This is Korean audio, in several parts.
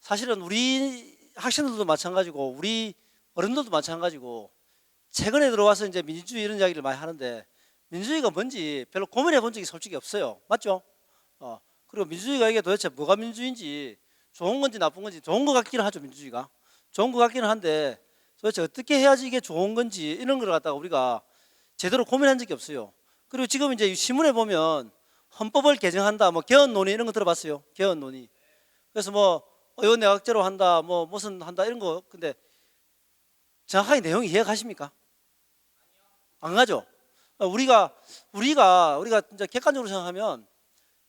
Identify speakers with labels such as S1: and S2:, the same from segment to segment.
S1: 사실은 우리 학생들도 마찬가지고 우리 어른들도 마찬가지고 최근에 들어와서 이제 민주주의 이런 이야기를 많이 하는데 민주주의가 뭔지 별로 고민해 본 적이 솔직히 없어요. 맞죠? 그리고 민주주의가 이게 도대체 뭐가 민주주의인지 좋은 건지 나쁜 건지 좋은 것 같기는 하죠. 민주주의가 좋은 것 같기는 한데 도대체 어떻게 해야지 이게 좋은 건지 이런 걸 갖다가 우리가 제대로 고민한 적이 없어요. 그리고 지금 이제 신문에 보면 헌법을 개정한다, 뭐 개헌 논의 이런 거 들어봤어요. 개헌 논의. 그래서 뭐 의원내각제로 한다, 뭐 무슨 한다 이런 거. 근데 정확하게 내용이 이해 가십니까? 안 가죠. 우리가 진짜 객관적으로 생각하면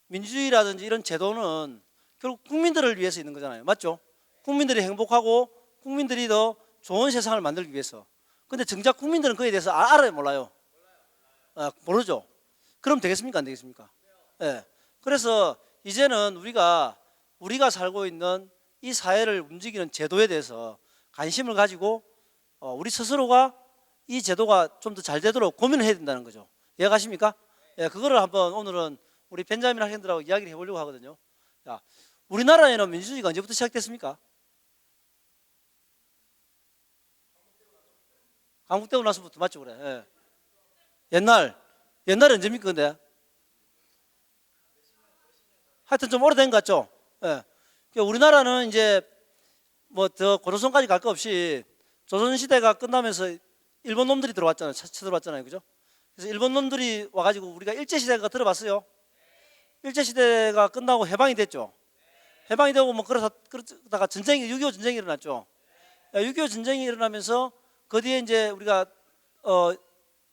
S1: 민주주의라든지 이런 제도는 결국 국민들을 위해서 있는 거잖아요. 맞죠? 국민들이 행복하고 국민들이 더 좋은 세상을 만들기 위해서. 근데 정작 국민들은 그에 대해서 알아요, 몰라요? 모르죠. 그럼 되겠습니까? 안 되겠습니까? 예. 그래서 이제는 우리가 살고 있는 이 사회를 움직이는 제도에 대해서 관심을 가지고 우리 스스로가 이 제도가 좀 더 잘 되도록 고민을 해야 된다는 거죠. 이해가십니까? 예, 그거를 한번 오늘은 우리 벤자민 학생들하고 이야기를 해보려고 하거든요. 자, 우리나라에는 민주주의가 언제부터 시작됐습니까? 강국되고 나서부터 맞죠, 그래. 예. 옛날에 언제입니까, 근데? 하여튼 좀 오래된 것 같죠? 예. 그러니까 우리나라는 이제 뭐 더 고조선까지 갈 거 없이 조선시대가 끝나면서 일본 놈들이 들어왔잖아요. 쳐들어왔잖아요. 그죠? 그래서 일본 놈들이 와가지고 우리가 일제시대가 들어봤어요. 일제시대가 끝나고 해방이 됐죠. 해방이 되고 뭐 그러다가 전쟁이 6.25 전쟁이 일어났죠. 6.25 전쟁이 일어나면서 그 뒤에 이제 우리가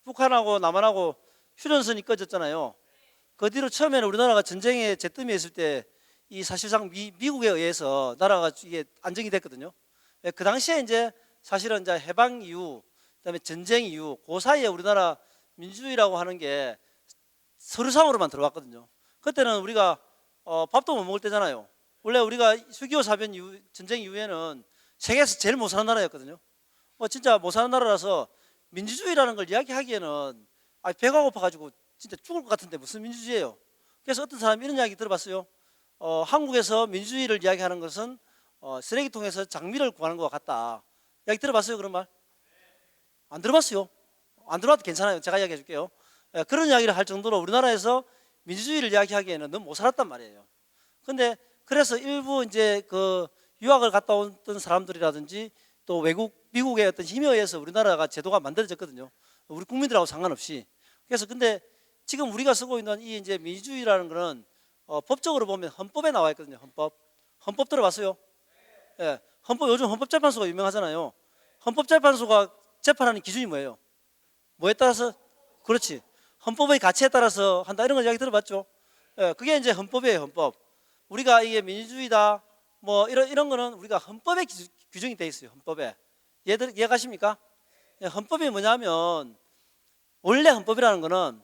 S1: 북한하고 남한하고 휴전선이 꺼졌잖아요. 그 뒤로 처음에는 우리나라가 전쟁에 잿더미에 있을 때 이 사실상 미국에 의해서 나라가 이게 안정이 됐거든요. 그 당시에 이제 사실은 이제 해방 이후, 그다음에 전쟁 이후, 그 사이에 우리나라 민주주의라고 하는 게 서류상으로만 들어왔거든요. 그때는 우리가 밥도 못 먹을 때잖아요. 원래 우리가 6.25 사변 이후, 전쟁 이후에는 세계에서 제일 못 사는 나라였거든요. 진짜 못 사는 나라라서 민주주의라는 걸 이야기하기에는 배가 고파가지고 진짜 죽을 것 같은데 무슨 민주주의예요? 그래서 어떤 사람이 이런 이야기 들어봤어요. 한국에서 민주주의를 이야기하는 것은 쓰레기통에서 장미를 구하는 것 같다. 이야기 들어봤어요? 그런 말? 안 들어봤어요? 안 들어봐도 괜찮아요. 제가 이야기해 줄게요. 그런 이야기를 할 정도로 우리나라에서 민주주의를 이야기하기에는 너무 못 살았단 말이에요. 근데 그래서 일부 이제 그 유학을 갔다 온 사람들이라든지 또 미국의 어떤 힘에 의해서 우리나라가 제도가 만들어졌거든요. 우리 국민들하고 상관없이. 그래서 근데 지금 우리가 쓰고 있는 이 이제 민주주의라는 거는 법적으로 보면 헌법에 나와 있거든요. 헌법 들어봤어요? 예. 요즘 헌법재판소가 유명하잖아요. 헌법재판소가 재판하는 기준이 뭐예요? 뭐에 따라서? 그렇지. 헌법의 가치에 따라서 한다. 이런 거 이야기 들어봤죠? 예. 그게 이제 헌법이에요. 헌법. 우리가 이게 민주주의다. 뭐 이런 거는 우리가 헌법에 규정이 돼 있어요. 헌법에. 이해가십니까? 예, 헌법이 뭐냐면 원래 헌법이라는 거는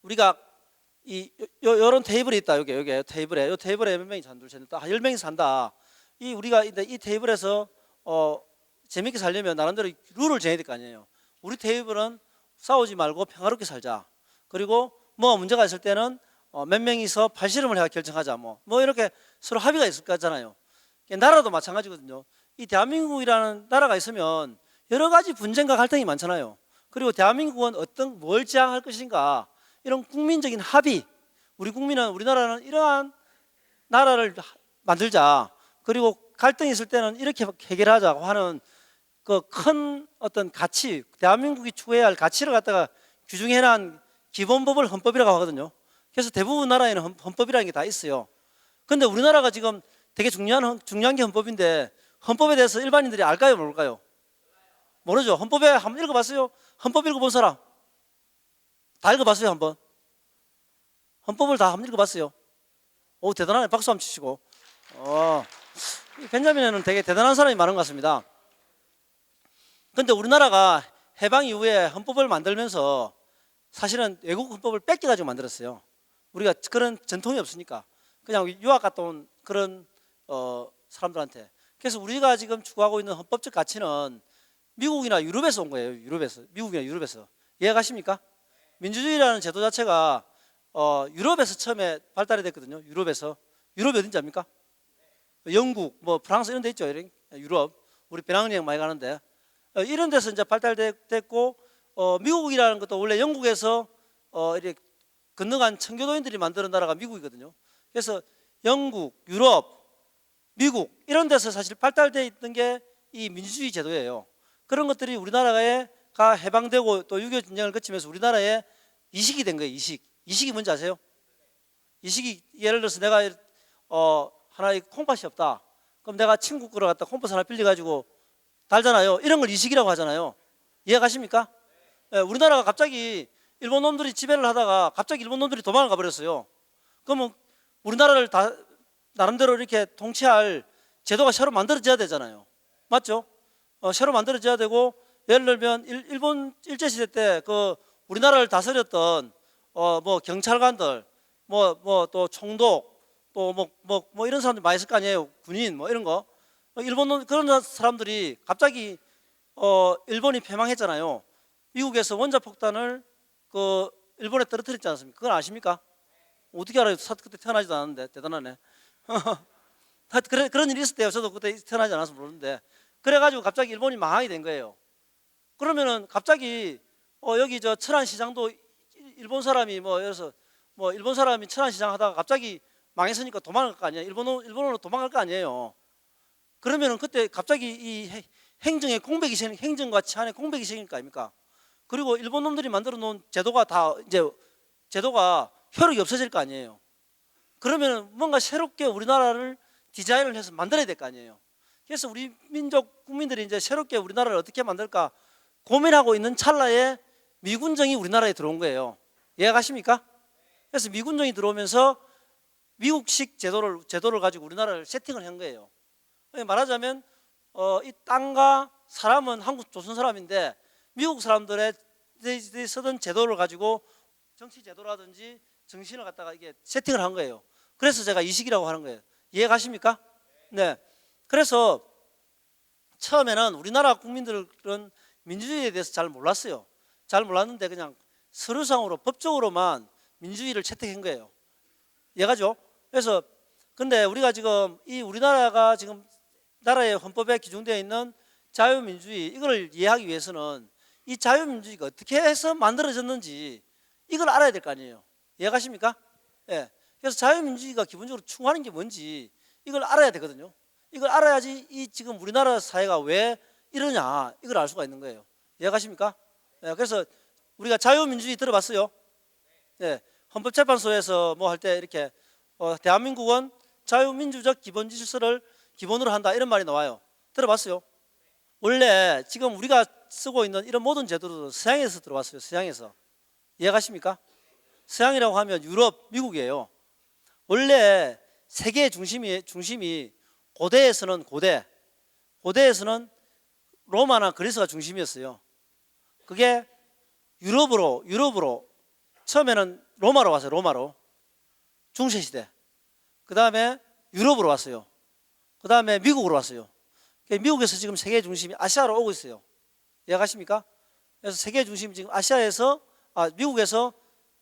S1: 우리가 요런 테이블이 있다. 여기 테이블에 몇 명이 산다. 둘, 셋, 넷, 10명이 산다. 우리가 이 테이블에서 재밌게 살려면 나름대로 룰을 정해야 될 거 아니에요. 우리 테이블은 싸우지 말고 평화롭게 살자. 그리고 뭐 문제가 있을 때는 몇 명이서 발씨름을 해서 결정하자. 뭐 이렇게 서로 합의가 있을 거잖아요. 나라도 마찬가지거든요. 이 대한민국이라는 나라가 있으면 여러 가지 분쟁과 갈등이 많잖아요. 그리고 대한민국은 뭘 지향할 것인가, 이런 국민적인 합의, 우리나라는 이러한 나라를 만들자. 그리고 갈등이 있을 때는 이렇게 해결하자고 하는 그 큰 어떤 가치, 대한민국이 추구해야 할 가치를 갖다가 규정해놓은 기본법을 헌법이라고 하거든요. 그래서 대부분 나라에는 헌법이라는 게 다 있어요. 근데 우리나라가 지금 되게 중요한 게 헌법인데 헌법에 대해서 일반인들이 알까요, 모를까요? 모르죠. 헌법에 한번 읽어봤어요? 헌법 읽어본 사람? 다 읽어봤어요, 한번? 헌법을 다 한번 읽어봤어요? 오, 대단하네. 박수 한번 치시고. 벤자민에는 되게 대단한 사람이 많은 것 같습니다. 근데 우리나라가 해방 이후에 헌법을 만들면서 사실은 외국 헌법을 뺏겨가지고 만들었어요. 우리가 그런 전통이 없으니까 그냥 유학 갔다 온 그런 사람들한테. 그래서 우리가 지금 추구하고 있는 헌법적 가치는 미국이나 유럽에서 온 거예요. 미국이나 유럽에서. 이해가십니까? 민주주의라는 제도 자체가 유럽에서 처음에 발달이 됐거든요. 유럽이 어딘지 압니까? 영국, 뭐 프랑스 이런 데 있죠. 유럽, 우리 배낭여행 많이 가는데 이런 데서 이제 발달됐고 미국이라는 것도 원래 영국에서 이렇게 건너간 청교도인들이 만드는 나라가 미국이거든요. 그래서 영국, 유럽, 미국 이런 데서 사실 발달되어 있던 게 이 민주주의 제도예요. 그런 것들이 우리나라가 해방되고 또 6.25 전쟁을 거치면서 우리나라에 이식이 된 거예요. 이식이 뭔지 아세요? 이식이 예를 들어서 내가 하나의 콩팥이 없다. 그럼 내가 친구 거를 갖다 콩팥 하나 빌려가지고 달잖아요. 이런 걸 이식이라고 하잖아요. 이해가십니까? 예, 우리나라가 갑자기 일본 놈들이 지배를 하다가 갑자기 일본 놈들이 도망을 가버렸어요. 그러면 우리나라를 다 나름대로 이렇게 통치할 제도가 새로 만들어져야 되잖아요. 맞죠? 새로 만들어져야 되고 예를 들면 일본 일제시대 때 그 우리나라를 다스렸던 뭐 경찰관들 뭐 또 총독 또 뭐 이런 사람들 많이 있을 거 아니에요. 군인 뭐 이런 거 일본 그런 사람들이 갑자기 일본이 패망했잖아요. 미국에서 원자폭탄을 그 일본에 떨어뜨렸지 않습니까? 그건 아십니까? 어떻게 알아요? 그때 태어나지도 않았는데 대단하네. 그런 일이 있었대요. 저도 그때 태어나지 않아서 모르는데 그래가지고 갑자기 일본이 망하게 된 거예요. 그러면은 갑자기 여기 저 천안시장도 일본 사람이 뭐 그래서 뭐 일본 사람이 천안시장 하다가 갑자기 망했으니까 도망갈 거 아니에요. 일본으로 도망갈 거 아니에요. 그러면은 그때 갑자기 이 행정의 공백이 생긴 행정과 치안의 공백이 생길 거 아닙니까? 그리고 일본 놈들이 만들어 놓은 제도가 다 이제 제도가 효력이 없어질 거 아니에요. 그러면은 뭔가 새롭게 우리나라를 디자인을 해서 만들어야 될 거 아니에요. 그래서 우리 민족 국민들이 이제 새롭게 우리나라를 어떻게 만들까 고민하고 있는 찰나에 미군정이 우리나라에 들어온 거예요. 이해가십니까? 그래서 미군정이 들어오면서 미국식 제도를 가지고 우리나라를 세팅을 한 거예요. 말하자면 이 땅과 사람은 한국 조선 사람인데 미국 사람들의 쓰던 제도를 가지고 정치 제도라든지 정신을 갖다가 이게 세팅을 한 거예요. 그래서 제가 이식이라고 하는 거예요. 이해가십니까? 네. 그래서 처음에는 우리나라 국민들은 민주주의에 대해서 잘 몰랐어요. 잘 몰랐는데 그냥 서류상으로 법적으로만 민주주의를 채택한 거예요. 이해가죠? 그래서 근데 우리가 지금 이 우리나라가 지금 나라의 헌법에 기준되어 있는 자유민주주의 이걸 이해하기 위해서는 이 자유민주주의가 어떻게 해서 만들어졌는지 이걸 알아야 될 거 아니에요. 이해가십니까? 예. 그래서 자유민주주의가 기본적으로 추구하는 게 뭔지 이걸 알아야 되거든요. 이걸 알아야지 이 지금 우리나라 사회가 왜 이러냐 이걸 알 수가 있는 거예요. 이해가십니까? 예. 그래서 우리가 자유민주주의 들어봤어요? 예. 헌법재판소에서 뭐 할 때 이렇게 대한민국은 자유민주적 기본 질서를 기본으로 한다 이런 말이 나와요. 들어봤어요? 원래 지금 우리가 쓰고 있는 이런 모든 제도도 서양에서 들어왔어요. 서양에서. 이해가십니까? 서양이라고 하면 유럽, 미국이에요. 원래 세계의 중심이 고대에서는 로마나 그리스가 중심이었어요. 그게 유럽으로 처음에는 로마로 왔어요. 로마로 중세시대. 그 다음에 유럽으로 왔어요. 그 다음에 미국으로 왔어요. 미국에서 지금 세계 중심이 아시아로 오고 있어요. 이해가십니까? 그래서 세계 중심이 지금 미국에서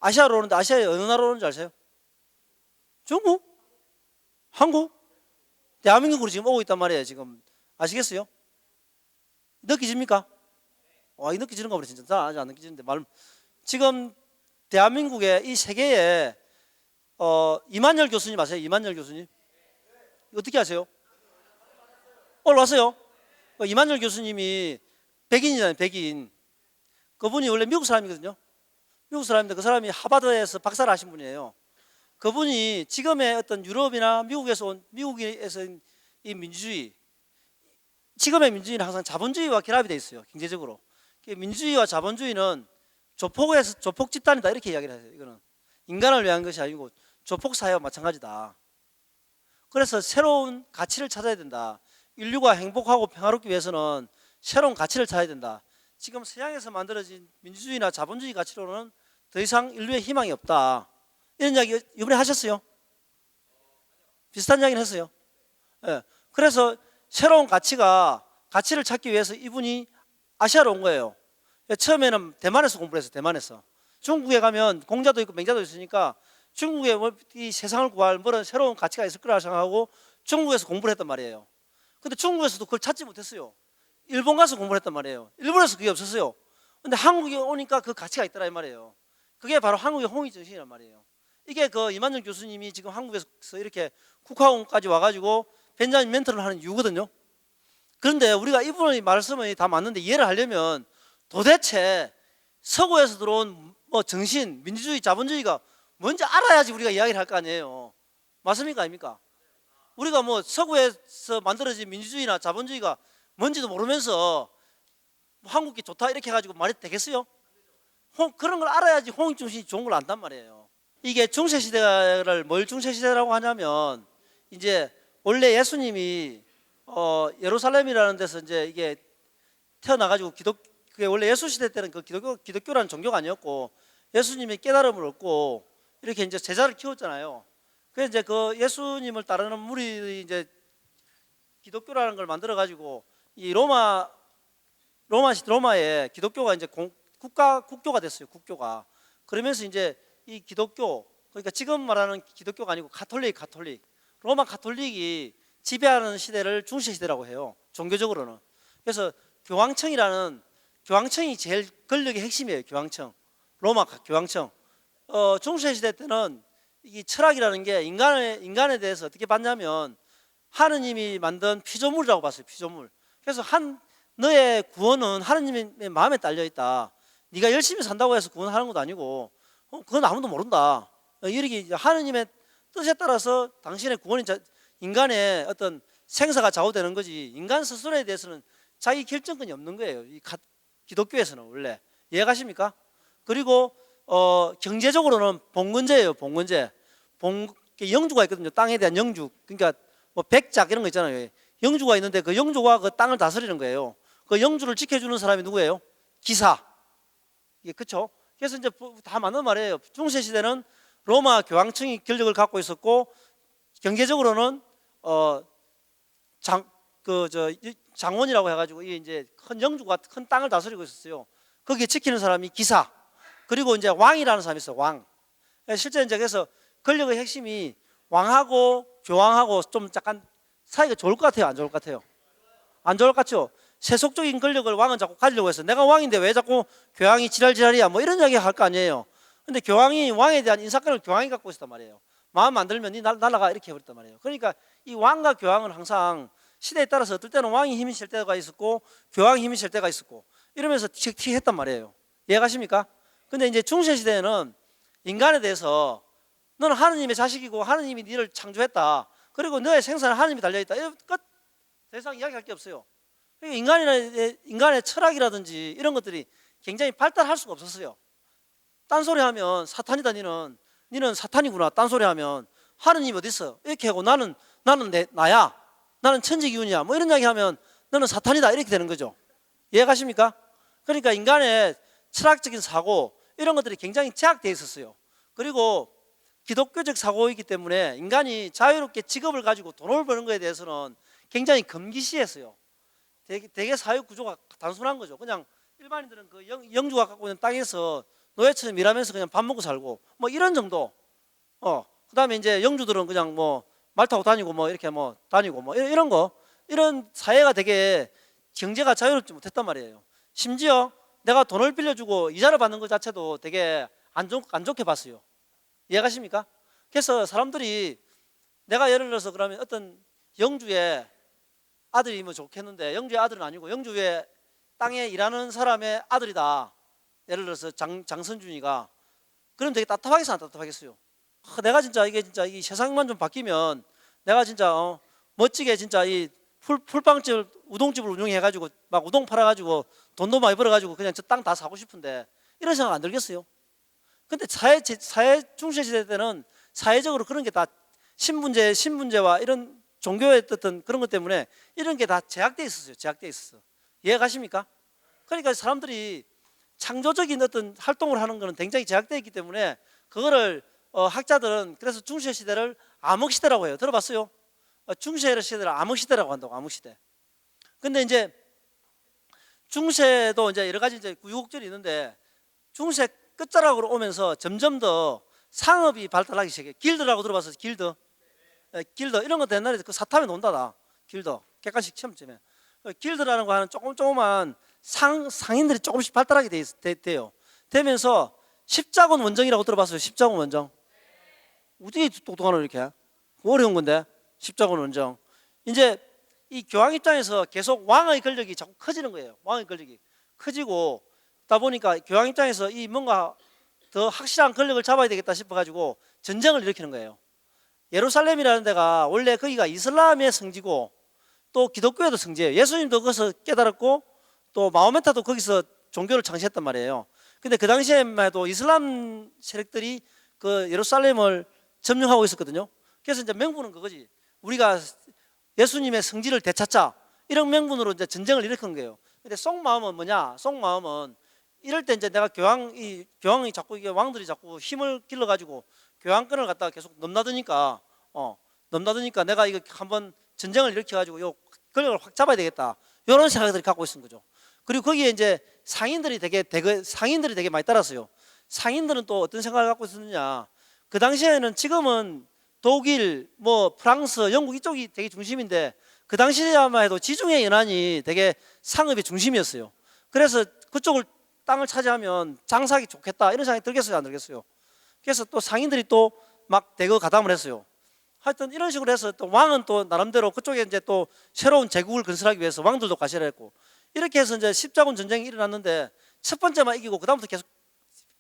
S1: 아시아로 오는데 아시아에 어느 나라로 오는지 아세요? 중국? 한국? 대한민국으로 지금 오고 있단 말이에요. 지금 아시겠어요? 느끼십니까? 와, 이 느끼지는가 보네. 진짜 잘 안 느끼지는데 지금 대한민국의 이 세계에 이만열 교수님 아세요? 이만열 교수님? 어떻게 아세요? 올라왔어요? 이만열 교수님이 백인이잖아요. 백인. 그분이 원래 미국 사람이거든요. 미국 사람인데 그 사람이 하버드에서 박사를 하신 분이에요. 그분이 지금의 어떤 유럽이나 미국에서 이 민주주의, 지금의 민주주의는 항상 자본주의와 결합이 되어 있어요. 경제적으로. 민주주의와 자본주의는 조폭 집단이다 이렇게 이야기를 하세요. 이거는 인간을 위한 것이 아니고 조폭 사회와 마찬가지다. 그래서 새로운 가치를 찾아야 된다. 인류가 행복하고 평화롭기 위해서는 새로운 가치를 찾아야 된다. 지금 서양에서 만들어진 민주주의나 자본주의 가치로는 더 이상 인류의 희망이 없다. 이런 이야기 이번에 하셨어요? 비슷한 이야기를 했어요. 예. 그래서 새로운 가치를 찾기 위해서 이분이 아시아로 온 거예요. 처음에는 대만에서 공부를 했어요. 대만에서. 중국에 가면 공자도 있고 맹자도 있으니까 중국에 이 세상을 구할 뭐런 새로운 가치가 있을 거라 생각하고 중국에서 공부를 했단 말이에요. 근데 중국에서도 그걸 찾지 못했어요. 일본 가서 공부를 했단 말이에요. 일본에서 그게 없었어요. 근데 한국에 오니까 그 가치가 있더라 이 말이에요. 그게 바로 한국의 홍익정신이란 말이에요. 이게 그 이만정 교수님이 지금 한국에서 이렇게 국화원까지 와가지고 벤자민 멘토를 하는 이유거든요. 그런데 우리가 이분의 말씀이 다 맞는데 이해를 하려면 도대체 서구에서 들어온 뭐 정신, 민주주의, 자본주의가 뭔지 알아야지 우리가 이야기를 할 거 아니에요. 맞습니까? 아닙니까? 우리가 뭐 서구에서 만들어진 민주주의나 자본주의가 뭔지도 모르면서 한국이 좋다 이렇게 해가지고 말이 되겠어요? 그런 걸 알아야지 홍익정신이 좋은 걸 안단 말이에요. 이게 중세시대를 뭘 중세시대라고 하냐면 이제 원래 예수님이 예루살렘이라는 데서 이제 이게 태어나가지고 그게 원래 예수 시대 때는 그 기독교라는 종교가 아니었고 예수님이 깨달음을 얻고 이렇게 이제 제자를 키웠잖아요. 그래서 이제 그 예수님을 따르는 무리들이 이제 기독교라는 걸 만들어 가지고 이 로마의 기독교가 이제 국교가 됐어요. 국교가. 그러면서 이제 이 기독교, 그러니까 지금 말하는 기독교가 아니고 가톨릭, 로마 가톨릭이 지배하는 시대를 중세 시대라고 해요. 종교적으로는. 그래서 교황청이 제일 권력의 핵심이에요. 교황청. 로마 교황청. 중세 시대 때는 이 철학이라는 게 인간에 대해서 어떻게 봤냐면 하느님이 만든 피조물이라고 봤어요. 피조물. 그래서 너의 구원은 하느님의 마음에 딸려 있다. 네가 열심히 산다고 해서 구원하는 것도 아니고 그건 아무도 모른다. 이렇게 하느님의 뜻에 따라서 당신의 구원이 인간의 어떤 생사가 좌우되는 거지 인간 스스로에 대해서는 자기 결정권이 없는 거예요. 이 기독교에서는 원래. 이해가십니까? 그리고 경제적으로는 봉건제예요. 봉건제. 영주가 있거든요. 땅에 대한 영주. 그러니까 뭐 백작 이런 거 있잖아요. 영주가 있는데 그 영주가 그 땅을 다스리는 거예요. 그 영주를 지켜주는 사람이 누구예요? 기사. 이게 그렇죠? 그래서 이제 다 맞는 말이에요. 중세 시대는 로마 교황청이 권력을 갖고 있었고 경제적으로는 장원이라고 해가지고 이제 큰 영주가 큰 땅을 다스리고 있었어요. 거기에 지키는 사람이 기사. 그리고 이제 왕이라는 사람이 있어요. 왕. 실제 이제 그래서 권력의 핵심이 왕하고 교황하고 좀 약간 사이가 좋을 것 같아요? 안 좋을 것 같아요? 안 좋을 것 같죠? 세속적인 권력을 왕은 자꾸 가지려고 해서 내가 왕인데 왜 자꾸 교황이 지랄이야 뭐 이런 이야기 할 거 아니에요. 근데 교황이 왕에 대한 인사권을 교황이 갖고 있었단 말이에요. 마음 안 들면 니 날아가 이렇게 해버렸단 말이에요. 그러니까 이 왕과 교황은 항상 시대에 따라서 어떨 때는 왕이 힘이 실 때가 있었고 교황이 힘이 실 때가 있었고 이러면서 틱틱했단 말이에요. 이해가십니까? 근데 이제 중세 시대에는 인간에 대해서 너는 하느님의 자식이고 하느님이 너를 창조했다. 그리고 너의 생사는 하느님이 달려있다. 끝. 더 이상 이야기할 게 없어요. 인간의 철학이라든지 이런 것들이 굉장히 발달할 수가 없었어요. 딴소리 하면 사탄이다. 니는 사탄이구나. 딴소리 하면 하느님 어디 있어? 이렇게 하고 나는 나야. 나는 천지기운이야. 뭐 이런 이야기 하면 너는 사탄이다. 이렇게 되는 거죠. 이해가십니까? 그러니까 인간의 철학적인 사고 이런 것들이 굉장히 제약되어 있었어요. 그리고 기독교적 사고이기 때문에 인간이 자유롭게 직업을 가지고 돈을 버는 것에 대해서는 굉장히 금기시했어요. 되게 사회 구조가 단순한 거죠. 그냥 일반인들은 그 영주가 갖고 있는 땅에서 노예처럼 일하면서 그냥 밥 먹고 살고 뭐 이런 정도. 그다음에 이제 영주들은 그냥 뭐 말 타고 다니고 뭐 이렇게 뭐 다니고 뭐 이런 거 이런 사회가 되게 경제가 자유롭지 못했단 말이에요. 심지어 내가 돈을 빌려주고 이자를 받는 것 자체도 되게 안 좋게 봤어요. 이해가십니까? 그래서 사람들이 내가 예를 들어서 그러면 어떤 영주의 아들이면 좋겠는데 영주의 아들은 아니고 영주의 땅에 일하는 사람의 아들이다. 예를 들어서 장선준이가 그럼 되게 답답하겠어 안 답답하겠어요? 내가 진짜 이게 세상만 좀 바뀌면 내가 진짜 멋지게 진짜 이 풀빵집 우동집을 운영해가지고 막 우동 팔아가지고 돈도 많이 벌어가지고 그냥 저 땅 다 사고 싶은데 이런 생각 안 들겠어요? 근데 사회 중세 시대 때는 사회적으로 그런 게 다 신분제와 이런 종교의 어떤 그런 것 때문에 이런 게 다 제약돼 있었어요. 제약돼 있었어. 이해가십니까? 그러니까 사람들이 창조적인 어떤 활동을 하는 것은 굉장히 제약되어 있기 때문에 그거를 학자들은 그래서 중세 시대를 암흑시대라고 해요. 들어봤어요? 중세 시대를 암흑시대라고 한다고. 암흑시대. 근데 이제 중세도 이제 여러 가지 이제 우여곡절이 있는데 중세 끝자락으로 오면서 점점 더 상업이 발달하기 시작해요. 길드라고 들어봤어요? 길드. 길더 이런 것도 옛날에 그 사탐에 논다다. 길더 객관식 시험점에 길더라는 거 하는 조그만 상인들이 조금씩 발달하게 돼요. 되면서 십자군 원정이라고 들어봤어요? 십자군 원정. 어떻게 똑똑하노 이렇게? 어려운 건데 십자군 원정. 이제 이 교황 입장에서 계속 왕의 권력이 자꾸 커지는 거예요. 왕의 권력이 커지고 다 보니까 교황 입장에서 이 뭔가 더 확실한 권력을 잡아야 되겠다 싶어가지고 전쟁을 일으키는 거예요. 예루살렘이라는 데가 원래 거기가 이슬람의 성지고 또 기독교에도 성지예요. 예수님도 거기서 깨달았고 또 마호메타도 거기서 종교를 창시했단 말이에요. 근데 그 당시에만 해도 이슬람 세력들이 그 예루살렘을 점령하고 있었거든요. 그래서 이제 명분은 그거지. 우리가 예수님의 성지를 되찾자 이런 명분으로 이제 전쟁을 일으킨 거예요. 근데 속마음은 뭐냐? 속마음은 이럴 때 이제 내가 교황이 자꾸 이게 왕들이 자꾸 힘을 길러가지고 교황권을 갖다가 계속 넘나드니까 내가 이거 한번 전쟁을 일으켜가지고 요 권력을 확 잡아야 되겠다 이런 생각들이 갖고 있는 거죠. 그리고 거기에 이제 상인들이 되게 많이 따랐어요. 상인들은 또 어떤 생각을 갖고 있었느냐? 그 당시에는 지금은 독일, 뭐 프랑스, 영국 이쪽이 되게 중심인데 그 당시에만 해도 지중해 연안이 되게 상업의 중심이었어요. 그래서 그쪽을 땅을 차지하면 장사하기 좋겠다 이런 생각이 들겠어요, 안 들겠어요? 그래서 또 상인들이 또 막 대거 가담을 했어요. 하여튼 이런 식으로 해서 또 왕은 또 나름대로 그쪽에 이제 또 새로운 제국을 건설하기 위해서 왕들도 과시를 했고 이렇게 해서 이제 십자군 전쟁이 일어났는데 첫 번째만 이기고 그다음부터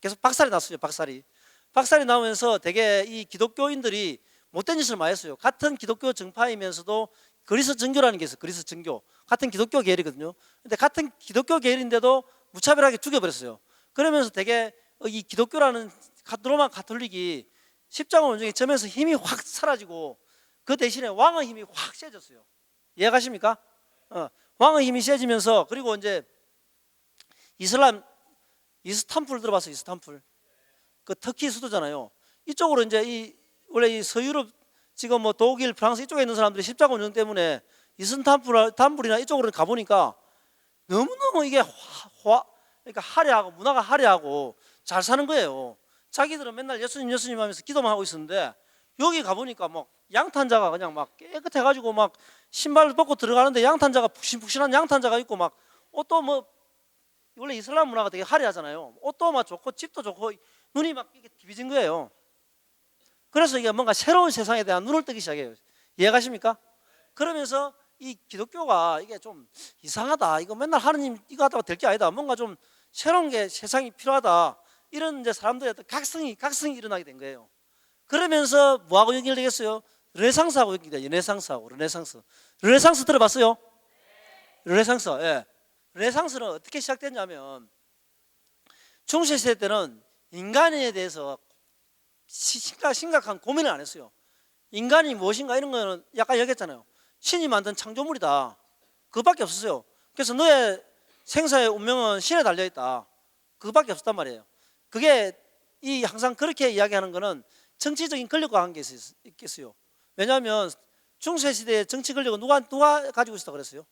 S1: 계속 박살이 났어요. 박살이 나면서 되게 이 기독교인들이 못된 짓을 많이 했어요. 같은 기독교 정파이면서도 그리스 정교라는 게 있어요. 그리스 정교 같은 기독교 계열이거든요. 근데 같은 기독교 계열인데도 무차별하게 죽여버렸어요. 그러면서 되게 이 기독교라는 로마 가톨릭이 십자군 원정이 점에서 힘이 확 사라지고 그 대신에 왕의 힘이 확 세졌어요. 이해가십니까? 왕의 힘이 세지면서 그리고 이제 이스탄불 들어봤어요? 이스탄불 그 터키 수도잖아요. 이쪽으로 이제 원래 이 서유럽 지금 뭐 독일, 프랑스 이쪽에 있는 사람들이 십자군 원정 때문에 이스탄불이나 이쪽으로 가보니까 너무너무 이게 그러니까 화려하고 문화가 화려하고 잘 사는 거예요. 자기들은 맨날 예수님 하면서 기도만 하고 있었는데 여기 가보니까 막 양탄자가 그냥 막 깨끗해가지고 막 신발을 벗고 들어가는데 양탄자가 푹신푹신한 양탄자가 있고 막 옷도 뭐 원래 이슬람 문화가 되게 화려하잖아요. 옷도 막 좋고 집도 좋고 눈이 막 이게 비비진 거예요. 그래서 이게 뭔가 새로운 세상에 대한 눈을 뜨기 시작해요. 이해가십니까? 그러면서 이 기독교가 이게 좀 이상하다. 이거 맨날 하느님 이거 하다가 될 게 아니다. 뭔가 좀 새로운 게 세상이 필요하다. 이런 이제 사람들의 어떤 각성이 일어나게 된 거예요. 그러면서 뭐하고 연결되겠어요? 르네상스하고 연결돼요. 르네상스 들어봤어요? 르네상스. 예. 르네상스는 어떻게 시작됐냐면 중세 시대 때는 인간에 대해서 심각한 고민을 안 했어요. 인간이 무엇인가 이런 거는 약간 얘기했잖아요. 신이 만든 창조물이다. 그거밖에 없었어요. 그래서 너의 생사의 운명은 신에 달려있다. 그거밖에 없었단 말이에요. 그게 항상 그렇게 이야기하는 거는 정치적인 권력과 관계 있겠어요. 왜냐하면 중세시대의 정치 권력은 누가 가지고 있었다고 그랬어요?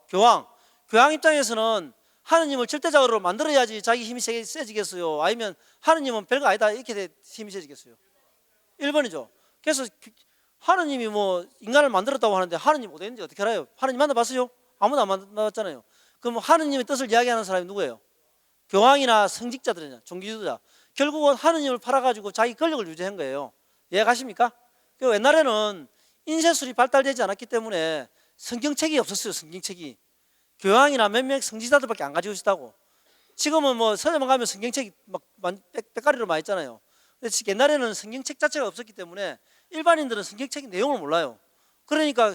S1: 교황 입장에서는 하느님을 절대적으로 만들어야지 자기 힘이 세지겠어요? 아니면 하느님은 별거 아니다 이렇게 힘이 세지겠어요? 1번이죠. 그래서 하느님이 뭐 인간을 만들었다고 하는데 하느님 어디 있는지 어떻게 알아요? 하느님 만나봤어요? 아무도 안 만나봤잖아요. 그럼 하느님의 뜻을 이야기하는 사람이 누구예요? 교황이나 성직자들이냐, 종교지도자. 결국은 하느님을 팔아가지고 자기 권력을 유지한 거예요. 이해가십니까? 그 옛날에는 인쇄술이 발달되지 않았기 때문에 성경책이 없었어요. 성경책이 교황이나 몇몇 성지자들밖에 안 가지고 있었다고. 지금은 뭐 서점에 가면 성경책이 막 빽빽가리로 많이 있잖아요. 근데 옛날에는 성경책 자체가 없었기 때문에 일반인들은 성경책 내용을 몰라요. 그러니까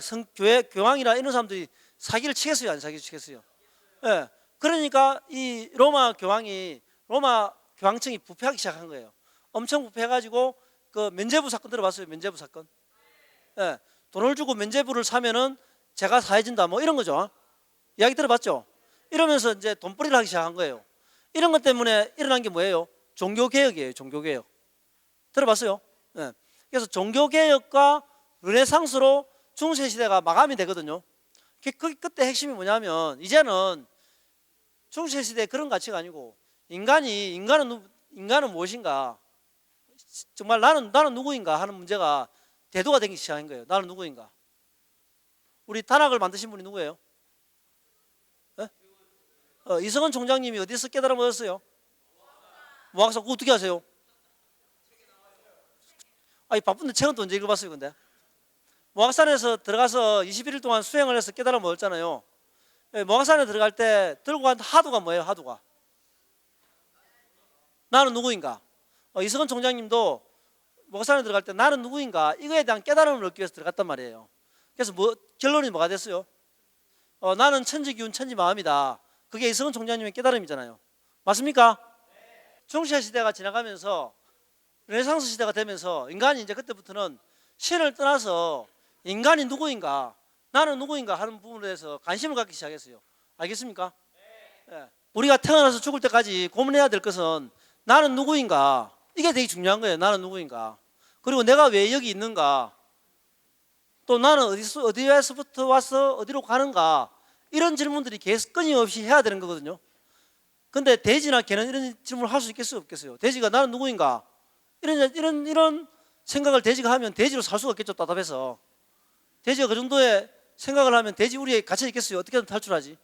S1: 교황이나 이런 사람들이 사기를 치겠어요, 안 사기를 치겠어요? 예. 그러니까 이 로마 교황청이 부패하기 시작한 거예요. 엄청 부패해가지고 그 면죄부 사건 들어봤어요? 면죄부 사건. 예. 돈을 주고 면죄부를 사면은 제가 사해진다 뭐 이런 거죠. 이야기 들어봤죠? 이러면서 이제 돈벌이를 하기 시작한 거예요. 이런 것 때문에 일어난 게 뭐예요? 종교개혁이에요. 종교개혁. 들어봤어요? 예. 그래서 종교개혁과 르네상스로 중세시대가 마감이 되거든요. 그때 핵심이 뭐냐면 이제는 중세시대 그런 가치가 아니고 인간은 무엇인가, 정말 나는 누구인가 하는 문제가 대도가 되기 시작한 거예요. 나는 누구인가? 우리 단학을 만드신 분이 누구예요? 네? 이성은 총장님이 어디서 깨달음 얻었어요? 모학산. 그거 어떻게 하세요? 아니 바쁜데 책은 또 언제 읽어봤어요 근데? 모학산에서 들어가서 21일 동안 수행을 해서 깨달음 얻었잖아요. 모학산에 들어갈 때 들고 간 하도가 뭐예요? 하도가 나는 누구인가? 이성은 총장님도 모학산에 들어갈 때 나는 누구인가? 이거에 대한 깨달음을 얻기 위해서 들어갔단 말이에요. 그래서 결론이 뭐가 됐어요? 나는 천지기운 천지마음이다. 그게 이성은 총장님의 깨달음이잖아요. 맞습니까? 중세 시대가 지나가면서 르네상스 시대가 되면서 인간이 이제 그때부터는 신을 떠나서 인간이 누구인가, 나는 누구인가 하는 부분에 대해서 관심을 갖기 시작했어요. 알겠습니까? 예. 우리가 태어나서 죽을 때까지 고민해야 될 것은 나는 누구인가, 이게 되게 중요한 거예요. 나는 누구인가, 그리고 내가 왜 여기 있는가, 또 나는 어디에서부터 와서 어디로 가는가, 이런 질문들이 계속 끊임없이 해야 되는 거거든요. 근데 돼지나 개는 이런 질문을 할 수 있겠어요, 없겠어요? 돼지가 나는 누구인가, 이런 생각을 돼지가 하면 돼지로 살 수가 없겠죠. 답답해서. 돼지가 그 정도의 생각을 하면 돼지 우리에 갇혀 있겠어요? 어떻게든 탈출하지.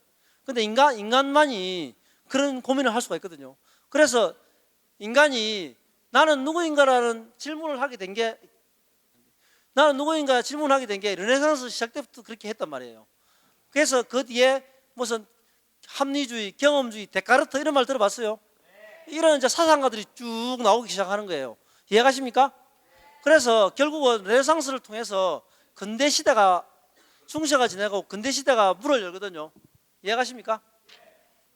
S1: 근데 인간만이 그런 고민을 할 수가 있거든요. 그래서 인간이 나는 누구인가라는 질문을 하게 된 게, 나는 누구인가 질문을 하게 된 게 르네상스 시작 때부터 그렇게 했단 말이에요. 그래서 그 뒤에 무슨 합리주의, 경험주의, 데카르트 이런 말 들어봤어요? 이런 이제 사상가들이 쭉 나오기 시작하는 거예요. 이해가십니까? 그래서 결국은 르네상스를 통해서 근대 시대가, 중세가 지나고 근대 시대가 문을 열거든요. 이해가십니까?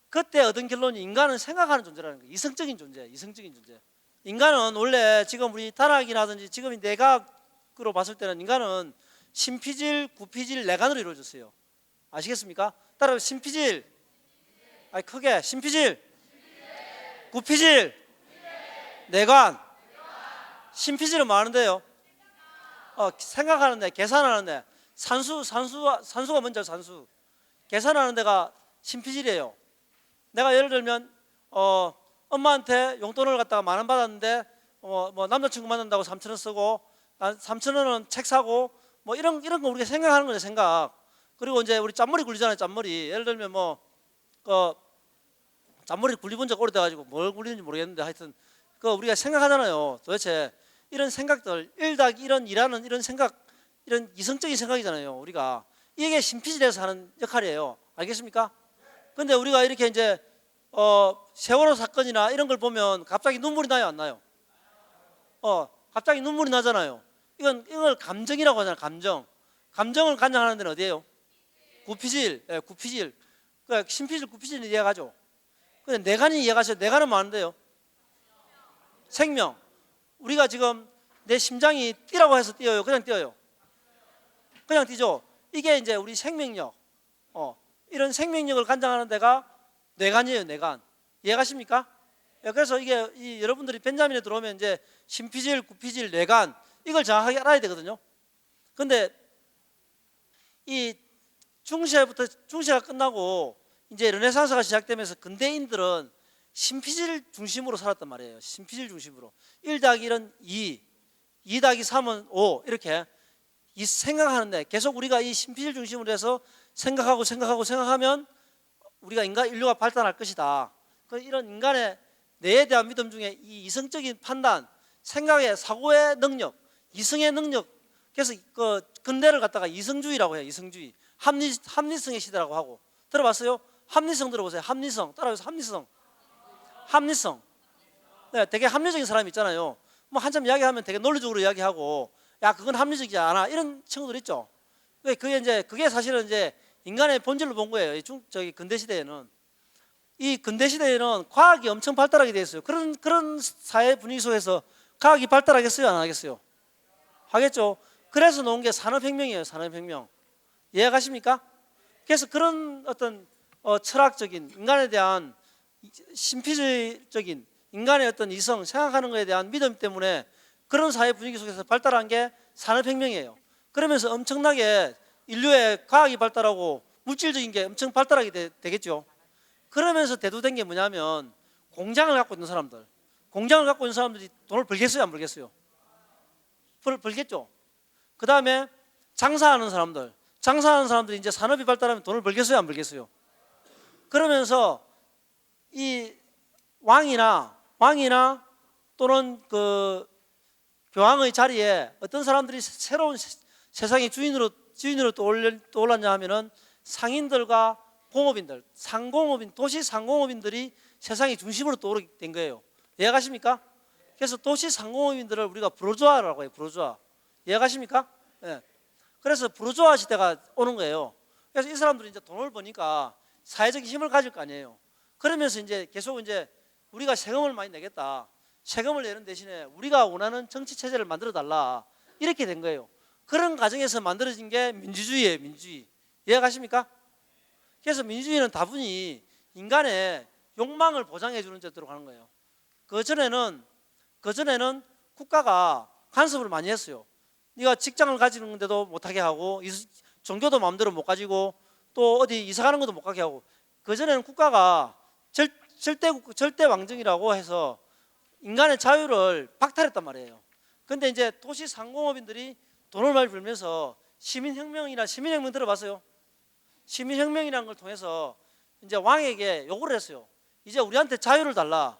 S1: 그때 얻은 결론이 인간은 생각하는 존재라는 거예요. 이성적인 존재, 이성적인 존재. 인간은 원래 지금 우리 다락이라든지 지금 이 내각으로 봤을 때는 인간은 심피질, 구피질, 내간으로 이루어졌어요. 아시겠습니까? 따라서 심피질, 아니 크게 심피질, 구피질, 내관. 심피질은 뭐 하는데요? 생각하는 데, 계산하는 데. 산수가 뭔지 알아요? 산수. 계산하는 데가 심피질이에요. 내가 예를 들면 엄마한테 용돈을 갖다가 10,000원 받았는데 뭐 남자친구 만난다고 3,000원 쓰고 3,000원은 책 사고 뭐 이런 거 우리가 생각하는 거죠. 생각. 그리고 이제 우리 짠머리 굴리잖아요. 짠머리. 예를 들면 뭐 짠머리 굴려본 적 오래돼가지고 뭘 굴리는지 모르겠는데 하여튼 우리가 생각하잖아요. 도대체 이런 생각들 1+1은 2라는 이런 생각, 이런 이성적인 생각이잖아요. 우리가 이게 심피질에서 하는 역할이에요. 알겠습니까? 근데 우리가 이렇게 이제 세월호 사건이나 이런 걸 보면 갑자기 눈물이 나요, 안 나요? 갑자기 눈물이 나잖아요. 이걸 감정이라고 하잖아요. 감정을 관장하는 데는 어디예요? 구피질. 예, 구피질. 그러니까 심피질, 구피질은 이해가죠. 근데 내간이 이해가셔요. 내간은 많은데요. 생명. 우리가 지금 내 심장이 뛰라고 해서 뛰어요? 그냥 뛰어요? 그냥 뛰죠. 이게 이제 우리 생명력. 이런 생명력을 관장하는 데가 뇌간이에요, 뇌간. 이해가십니까? 그래서 이게 여러분들이 벤자민에 들어오면 이제 심피질, 구피질, 뇌간 이걸 정확하게 알아야 되거든요. 근데 이 중세가 끝나고 이제 르네상스가 시작되면서 근대인들은 심피질 중심으로 살았단 말이에요. 심피질 중심으로. 1+1은 2, 2+3은 5 이렇게 이 생각하는데 계속 우리가 이 심피질 중심으로 해서 생각하면 우리가 인류가 발달할 것이다. 이런 인간의 뇌에 대한 믿음 중에 이 이성적인 판단, 생각의 사고의 능력, 이성의 능력. 그래서 근대를 갖다가 이성주의라고 해요. 이성주의. 합리성의 시대라고 하고. 들어봤어요? 합리성 들어보세요. 합리성. 따라해서 합리성. 네, 되게 합리적인 사람이 있잖아요. 뭐 한참 이야기하면 되게 논리적으로 이야기하고, 야 그건 합리적이지 않아. 이런 친구들 있죠. 그게 사실은 이제 인간의 본질로 본 거예요. 근대 시대에는. 이 근대 시대에는 과학이 엄청 발달하게 되어 있어요. 그런 사회 분위기 속에서 과학이 발달하겠어요? 안 하겠어요? 하겠죠. 그래서 놓은 게 산업혁명이에요. 산업혁명. 이해가십니까? 그래서 그런 어떤 철학적인 인간에 대한 심피주의적인 인간의 어떤 이성, 생각하는 것에 대한 믿음 때문에 그런 사회 분위기 속에서 발달한 게 산업혁명이에요. 그러면서 엄청나게 인류의 과학이 발달하고 물질적인 게 엄청 발달하게 되겠죠. 그러면서 대두된 게 뭐냐면 공장을 갖고 있는 사람들이 돈을 벌겠어요? 안 벌겠어요? 벌겠죠. 그 다음에 장사하는 사람들이 이제 산업이 발달하면 돈을 벌겠어요, 안 벌겠어요? 그러면서 이 왕이나 또는 그 교황의 자리에 어떤 사람들이 새로운 세상의 주인으로 떠올랐냐 하면은 상인들과 공업인들, 도시 상공업인들이 세상의 중심으로 떠오르게 된 거예요. 이해가십니까? 그래서 도시 상공업인들을 우리가 부르주아라고 해요. 부르주아. 이해가십니까? 예. 그래서 부르주아 시대가 오는 거예요. 그래서 이 사람들이 이제 돈을 버니까 사회적인 힘을 가질 거 아니에요. 그러면서 이제 계속 이제 우리가 세금을 많이 내겠다. 세금을 내는 대신에 우리가 원하는 정치 체제를 만들어 달라. 이렇게 된 거예요. 그런 과정에서 만들어진 게 민주주의예요, 민주주의. 이해가십니까? 그래서 민주주의는 다분히 인간의 욕망을 보장해 주는 제도로 가는 거예요. 그전에는 국가가 간섭을 많이 했어요. 네가 직장을 가지는데도 못하게 하고, 종교도 마음대로 못 가지고, 또 어디 이사 가는 것도 못 가게 하고. 그전에는 국가가 절대 왕정이라고 해서 인간의 자유를 박탈했단 말이에요. 근데 이제 도시 상공업인들이 돈을 많이 벌면서 시민혁명 들어봤어요? 시민혁명이라는 걸 통해서 이제 왕에게 요구를 했어요. 이제 우리한테 자유를 달라.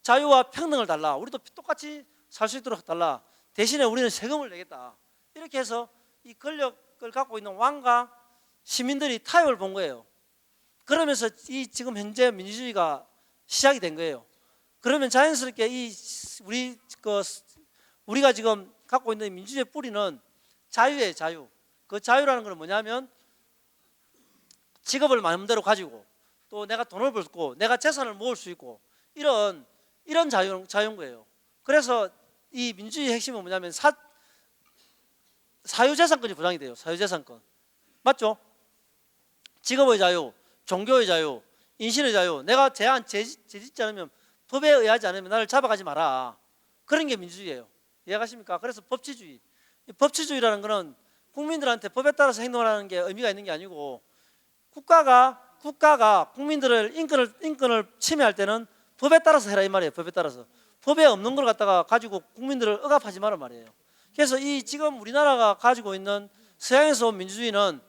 S1: 자유와 평등을 달라. 우리도 똑같이 살 수 있도록 달라. 대신에 우리는 세금을 내겠다. 이렇게 해서 이 권력을 갖고 있는 왕과 시민들이 타협을 본 거예요. 그러면서 이 지금 현재 민주주의가 시작이 된 거예요. 그러면 자연스럽게 우리가 지금 갖고 있는 민주주의의 뿌리는 자유예요, 자유. 그 자유라는 건 뭐냐면 직업을 마음대로 가지고 또 내가 돈을 벌고 내가 재산을 모을 수 있고 이런 자유인 거예요. 그래서 이 민주주의의 핵심은 뭐냐면 사유재산권이 보장이 돼요. 사유재산권. 맞죠? 직업의 자유, 종교의 자유, 인신의 자유. 내가 제짓지 않으면, 법에 의하지 않으면 나를 잡아가지 마라. 그런 게 민주주의예요. 이해가십니까? 그래서 법치주의. 이 법치주의라는 것은 국민들한테 법에 따라서 행동하는 게 의미가 있는 게 아니고 국가가 국민들을 인권을 침해할 때는 법에 따라서 해라 이 말이에요. 법에 따라서. 법에 없는 걸 갖다가 가지고 국민들을 억압하지 마라 말이에요. 그래서 이 지금 우리나라가 가지고 있는 서양에서 온 민주주의는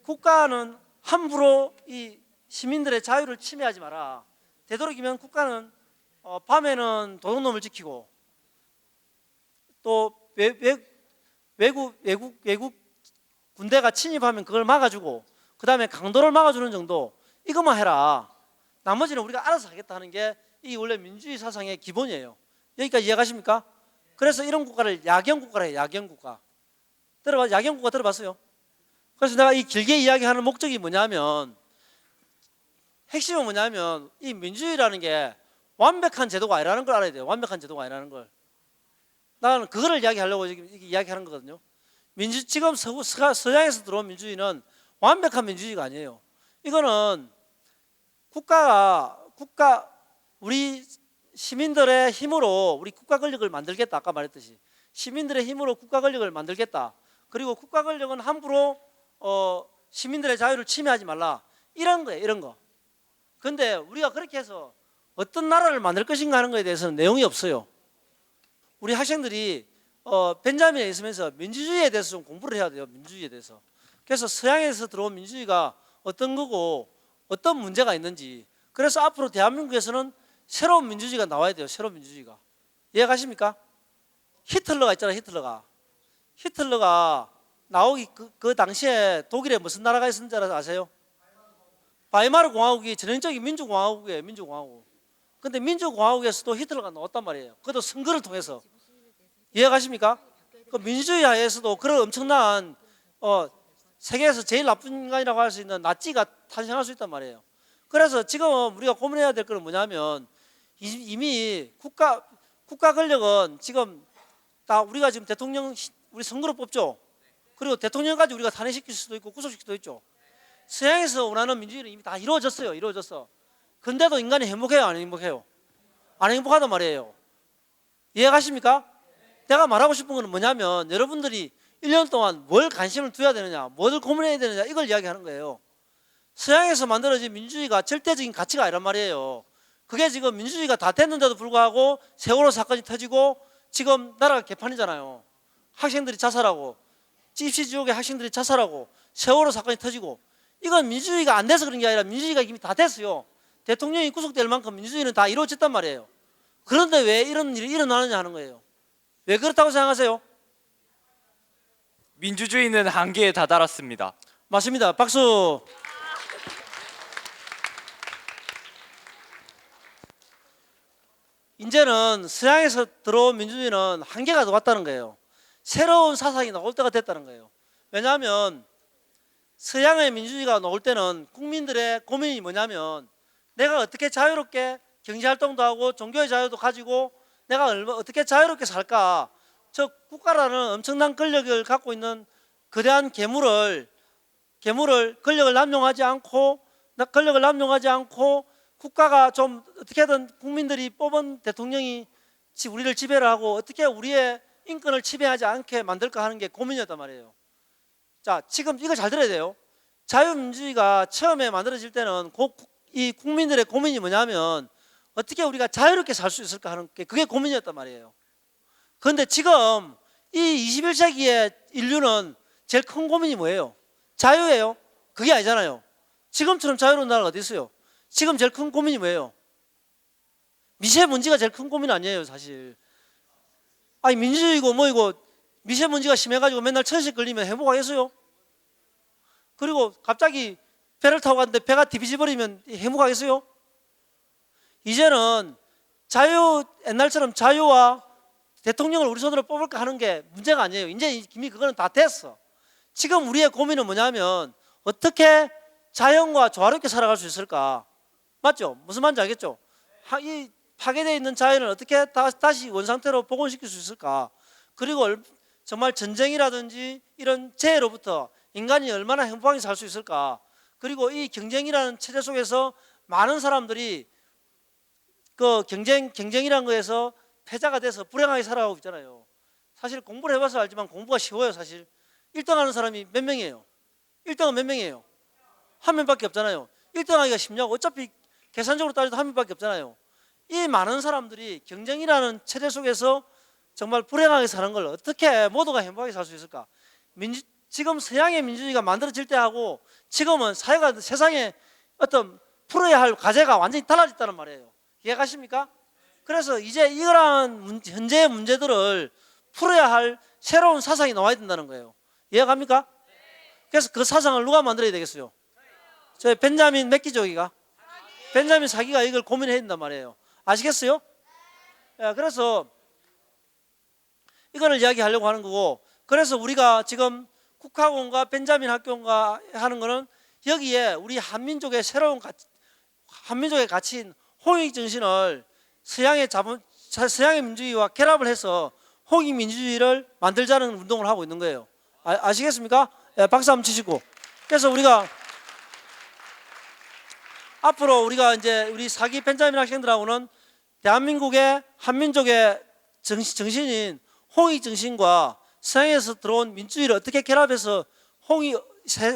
S1: 국가는 함부로 이 시민들의 자유를 침해하지 마라. 되도록이면 국가는 밤에는 도둑놈을 지키고 또 외국 군대가 침입하면 그걸 막아주고 그 다음에 강도를 막아주는 정도 이것만 해라. 나머지는 우리가 알아서 하겠다 하는 게 이 원래 민주주의 사상의 기본이에요. 여기까지 이해가십니까? 그래서 이런 국가를 야경국가라 해요. 야경국가. 야경국가 들어봤어요? 그래서 내가 이 길게 이야기하는 목적이 뭐냐면 핵심은 뭐냐면 이 민주주의라는 게 완벽한 제도가 아니라는 걸 알아야 돼요. 완벽한 제도가 아니라는 걸. 나는 그거를 이야기하려고 지금 이야기하는 거거든요. 지금 서양에서 들어온 민주주의는 완벽한 민주주의가 아니에요. 이거는 우리 시민들의 힘으로 우리 국가 권력을 만들겠다. 아까 말했듯이 시민들의 힘으로 국가 권력을 만들겠다. 그리고 국가 권력은 함부로 시민들의 자유를 침해하지 말라. 이런 거예요. 이런 거. 근데 우리가 그렇게 해서 어떤 나라를 만들 것인가 하는 것에 대해서는 내용이 없어요. 우리 학생들이 벤자민에 있으면서 민주주의에 대해서 좀 공부를 해야 돼요. 민주주의에 대해서. 그래서 서양에서 들어온 민주주의가 어떤 거고 어떤 문제가 있는지. 그래서 앞으로 대한민국에서는 새로운 민주주의가 나와야 돼요. 새로운 민주주의가. 이해가십니까? 히틀러가 있잖아요. 히틀러가 나오기 그 당시에 독일에 무슨 나라가 있었는지 아세요? 바이마르 공화국이 전형적인 민주공화국이에요. 민주공화국. 근데 민주공화국에서도 히틀러가 나왔단 말이에요. 그것도 선거를 통해서. 이해가십니까? 그 민주주의 하에서도 그런 엄청난 세계에서 제일 나쁜 인간이라고 할 수 있는 나치가 탄생할 수 있단 말이에요. 그래서 지금 우리가 고민해야 될 건 뭐냐면 이미 국가 권력은 지금 다 우리가 지금 대통령 우리 선거로 뽑죠. 그리고 대통령까지 우리가 탄핵시킬 수도 있고 구속시킬 수도 있죠. 서양에서 원하는 민주주의는 이미 다 이루어졌어요. 이루어졌어. 근데도 인간이 행복해요? 안 행복해요? 안 행복하단 말이에요. 이해가십니까? 내가 말하고 싶은 건 뭐냐면 여러분들이 1년 동안 뭘 관심을 두어야 되느냐, 뭘 고민해야 되느냐 이걸 이야기하는 거예요. 서양에서 만들어진 민주주의가 절대적인 가치가 아니란 말이에요. 그게 지금 민주주의가 다 됐는데도 불구하고 세월호 사건이 터지고 지금 나라가 개판이잖아요. 학생들이 자살하고 찝시지옥의 학생들이 자살하고 세월호 사건이 터지고, 이건 민주주의가 안 돼서 그런 게 아니라 민주주의가 이미 다 됐어요. 대통령이 구속될 만큼 민주주의는 다 이루어졌단 말이에요. 그런데 왜 이런 일이 일어나느냐 하는 거예요. 왜 그렇다고 생각하세요?
S2: 민주주의는 한계에 다다랐습니다.
S1: 맞습니다. 박수. 이제는 서양에서 들어온 민주주의는 한계가 왔다는 거예요. 새로운 사상이 나올 때가 됐다는 거예요. 왜냐하면 서양의 민주주의가 나올 때는 국민들의 고민이 뭐냐면, 내가 어떻게 자유롭게 경제활동도 하고 종교의 자유도 가지고 내가 어떻게 자유롭게 살까. 저 국가라는 엄청난 권력을 갖고 있는 거대한 괴물을 권력을 남용하지 않고 국가가 좀 어떻게든 국민들이 뽑은 대통령이 우리를 지배를 하고 어떻게 우리의 인권을 지배하지 않게 만들까 하는 게 고민이었단 말이에요. 자, 지금 이거 잘 들어야 돼요. 자유민주주의가 처음에 만들어질 때는 이 국민들의 고민이 뭐냐면, 어떻게 우리가 자유롭게 살 수 있을까 하는 게 그게 고민이었단 말이에요. 그런데 지금 이 21세기의 인류는 제일 큰 고민이 뭐예요? 자유예요? 그게 아니잖아요. 지금처럼 자유로운 나라가 어디 있어요? 지금 제일 큰 고민이 뭐예요? 미세먼지가 제일 큰 고민 아니에요, 사실. 아니, 민주주의고 뭐이고 미세먼지가 심해가지고 맨날 천식 걸리면 행복하겠어요? 그리고 갑자기 배를 타고 갔는데 배가 뒤비지 버리면 행복하겠어요? 이제는 옛날처럼 자유와 대통령을 우리 손으로 뽑을까 하는 게 문제가 아니에요. 이제 이미 그거는 다 됐어. 지금 우리의 고민은 뭐냐면, 어떻게 자연과 조화롭게 살아갈 수 있을까? 맞죠? 무슨 말인지 알겠죠? 이 파괴되어 있는 자연을 어떻게 다시 원상태로 복원시킬 수 있을까? 그리고 정말 전쟁이라든지 이런 재해로부터 인간이 얼마나 행복하게 살 수 있을까? 그리고 이 경쟁이라는 체제 속에서 많은 사람들이 그 경쟁이라는 거에서 패자가 돼서 불행하게 살아가고 있잖아요. 사실 공부를 해봐서 알지만 공부가 쉬워요. 사실 1등 하는 사람이 몇 명이에요? 1등은 몇 명이에요? 한 명밖에 없잖아요. 1등 하기가 쉽냐고. 어차피 계산적으로 따져도 한 명밖에 없잖아요. 이 많은 사람들이 경쟁이라는 체제 속에서 정말 불행하게 사는 걸 어떻게 모두가 행복하게 살 수 있을까? 지금 서양의 민주주의가 만들어질 때하고 지금은 사회가, 세상에 어떤 풀어야 할 과제가 완전히 달라졌다는 말이에요. 이해가십니까? 그래서 이제 이러한 현재의 문제들을 풀어야 할 새로운 사상이 나와야 된다는 거예요. 이해갑니까? 그래서 그 사상을 누가 만들어야 되겠어요? 저희 벤자민 맥기저기가, 벤자민 사기가 이걸 고민해야 된단 말이에요. 아시겠어요? 그래서 이거를 이야기하려고 하는 거고, 그래서 우리가 지금 국학원과 벤자민 학교가 하는 거는 여기에 우리 한민족의 새로운 한민족의 가치인 홍익 정신을 서양의 민주주의와 결합을 해서 홍익 민주주의를 만들자는 운동을 하고 있는 거예요. 아시겠습니까? 박수 한번 치시고. 그래서 우리가 앞으로 우리가 이제 우리 사기 벤자민 학생들하고는 대한민국의 한민족의 정신인 홍익 정신과 서양에서 들어온 민주주의를 어떻게 결합해서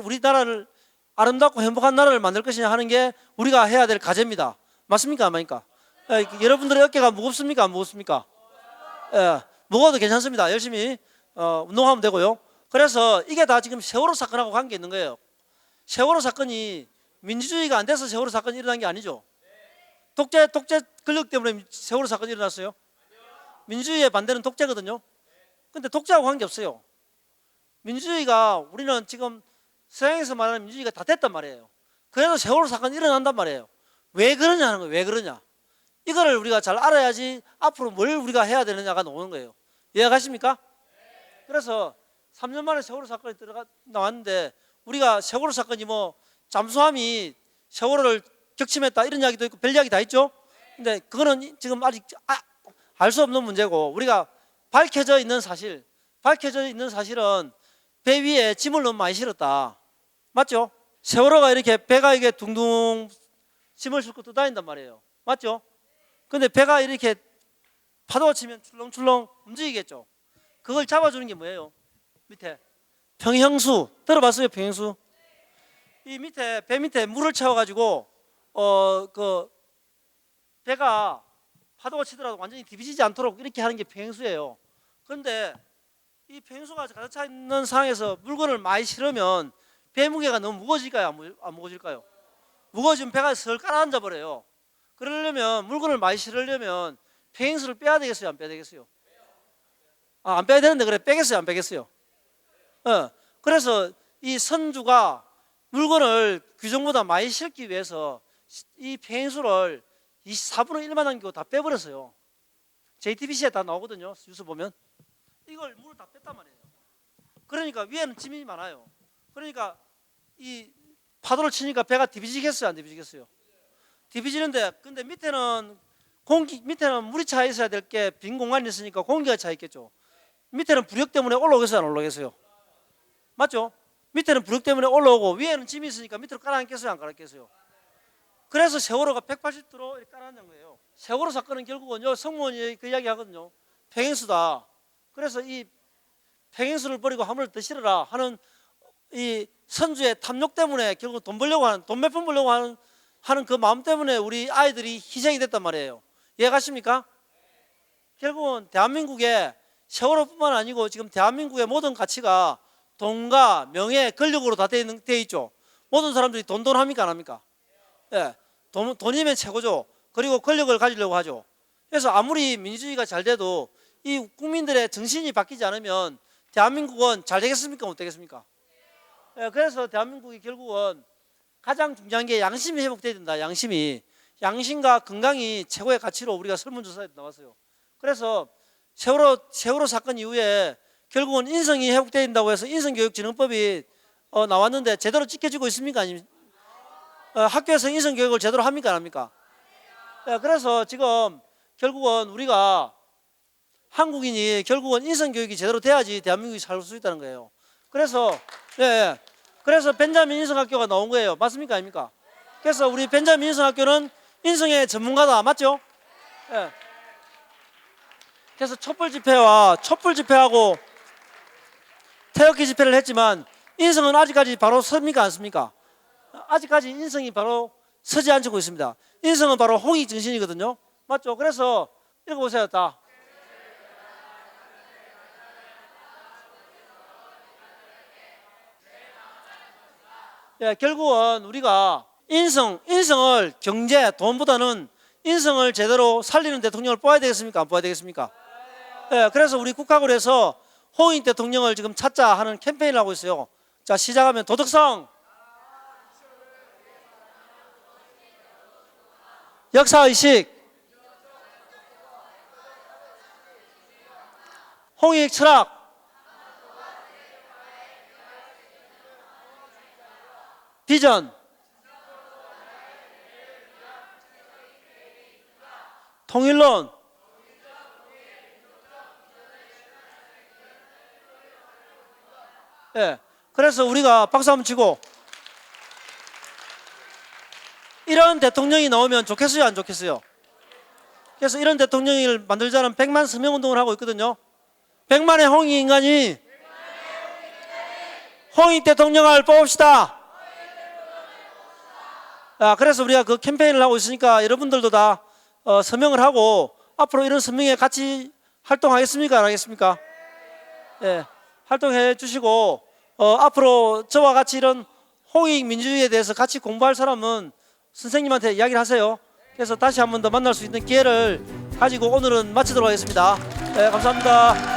S1: 우리나라를 아름답고 행복한 나라를 만들 것이냐 하는 게 우리가 해야 될 과제입니다. 맞습니까? 안 맞습니까? 여러분들의 어깨가 무겁습니까? 안 무겁습니까? 무거워도 괜찮습니다. 열심히 운동하면 되고요. 그래서 이게 다 지금 세월호 사건하고 관계 있는 거예요. 세월호 사건이 민주주의가 안 돼서 세월호 사건이 일어난 게 아니죠. 독재 권력 때문에 세월호 사건이 일어났어요. 민주주의의 반대는 독재거든요. 근데 독재하고 관계없어요. 민주주의가, 우리는 지금 서양에서 말하는 민주주의가 다 됐단 말이에요. 그래도 세월호 사건이 일어난단 말이에요. 왜 그러냐 하는 거예요. 왜 그러냐. 이거를 우리가 잘 알아야지 앞으로 뭘 우리가 해야 되느냐가 나오는 거예요. 이해가십니까? 그래서 3년 만에 세월호 사건이 나왔는데, 우리가 세월호 사건이 뭐 잠수함이 세월호를 격침했다 이런 이야기도 있고 별 이야기 다 있죠. 근데 그거는 지금 아직 알 수 없는 문제고, 우리가 밝혀져 있는 사실은 배 위에 짐을 너무 많이 실었다. 맞죠? 세월호가 이렇게 배가 이게 둥둥 짐을 싣고 떠다닌단 말이에요. 맞죠? 근데 배가 이렇게 파도가 치면 출렁출렁 움직이겠죠. 그걸 잡아주는 게 뭐예요? 밑에 평형수 들어봤어요? 평형수. 이 밑에 배 밑에 물을 채워가지고 그 배가 파도가 치더라도 완전히 뒤비지지 않도록 이렇게 하는 게 평형수예요. 그런데 이 팽수가 가득 차 있는 상황에서 물건을 많이 실으면 배 무게가 너무 무거워질까요? 안 무거워질까요? 무거워지면 배가 슬 가라앉아 버려요. 그러려면 물건을 많이 실으려면 팽수를 빼야 되겠어요? 안 빼야 되겠어요? 안 빼야 되는데 그래 빼겠어요? 안 빼겠어요? 그래서 이 선주가 물건을 규정보다 많이 실기 위해서 이 팽수를 24분의 1만 남기고 다 빼버렸어요. JTBC에 다 나오거든요. 뉴스 보면 이걸 물을 다 뺐단 말이에요. 그러니까 위에는 짐이 많아요. 그러니까 이 파도를 치니까 배가 뒤비지겠어요? 안 뒤비지겠어요? 뒤비지는데 근데 밑에는 밑에는 물이 차 있어야 될 게 빈 공간이 있으니까 공기가 차 있겠죠. 밑에는 부력 때문에 올라오겠어요? 안 올라오겠어요? 맞죠? 밑에는 부력 때문에 올라오고 위에는 짐이 있으니까 밑으로 깔아앉겠어요? 안 깔아앉겠어요? 그래서 세월호가 180도로 이렇게 깔아앉은 거예요. 세월호 사건은 결국은요, 성모원이 그 이야기 하거든요. 팽행수다. 그래서 이 팽행수를 버리고 화물을 더 실어라 하는 이 선주의 탐욕 때문에 결국 돈 벌려고 하는, 돈 몇 푼 벌려고 하는 그 마음 때문에 우리 아이들이 희생이 됐단 말이에요. 이해가십니까? 결국은 대한민국의 세월호뿐만 아니고 지금 대한민국의 모든 가치가 돈과 명예, 권력으로 다 돼 있죠. 모든 사람들이 돈 합니까? 안 합니까? 예, 돈이면 최고죠. 그리고 권력을 가지려고 하죠. 그래서 아무리 민주주의가 잘 돼도 이 국민들의 정신이 바뀌지 않으면 대한민국은 잘 되겠습니까? 못 되겠습니까? 예, 그래서 대한민국이 결국은 가장 중요한 게 양심이 회복돼야 된다. 양심과 건강이 최고의 가치로 우리가 설문조사에 나왔어요. 그래서 세월호 사건 이후에 결국은 인성이 회복돼야 된다고 해서 인성교육진흥법이 나왔는데 제대로 지켜지고 있습니까? 아니면 학교에서 인성교육을 제대로 합니까? 안 합니까? 그래서 지금 결국은 우리가 한국인이 결국은 인성교육이 제대로 돼야지 대한민국이 살 수 있다는 거예요. 그래서 그래서 벤자민 인성학교가 나온 거예요. 맞습니까? 아닙니까? 그래서 우리 벤자민 인성학교는 인성의 전문가다. 맞죠? 그래서 촛불 집회하고 태극기 집회를 했지만 인성은 아직까지 바로 섭니까? 안 섭니까? 아직까지 인성이 바로 서지 않고 있습니다. 인성은 바로 홍익 정신이거든요. 맞죠? 그래서 읽어보세요. 다. 결국은 우리가 인성을 경제, 돈보다는 인성을 제대로 살리는 대통령을 뽑아야 되겠습니까? 안 뽑아야 되겠습니까? 그래서 우리 국학원에서 홍익 대통령을 지금 찾자 하는 캠페인을 하고 있어요. 자, 시작하면 도덕성, 역사의식, 홍익 철학, 비전, 통일론. 그래서 우리가 박수 한번 치고 이런 대통령이 나오면 좋겠어요? 안 좋겠어요? 그래서 이런 대통령을 만들자는 100만 서명운동을 하고 있거든요. 100만의 홍익 인간이 홍익 대통령을 뽑읍시다. 그래서 우리가 그 캠페인을 하고 있으니까 여러분들도 다 서명을 하고 앞으로 이런 서명에 같이 활동하겠습니까? 안 하겠습니까? 활동해 주시고 앞으로 저와 같이 이런 홍익 민주주의에 대해서 같이 공부할 사람은 선생님한테 이야기를 하세요. 그래서 다시 한 번 더 만날 수 있는 기회를 가지고 오늘은 마치도록 하겠습니다. 감사합니다.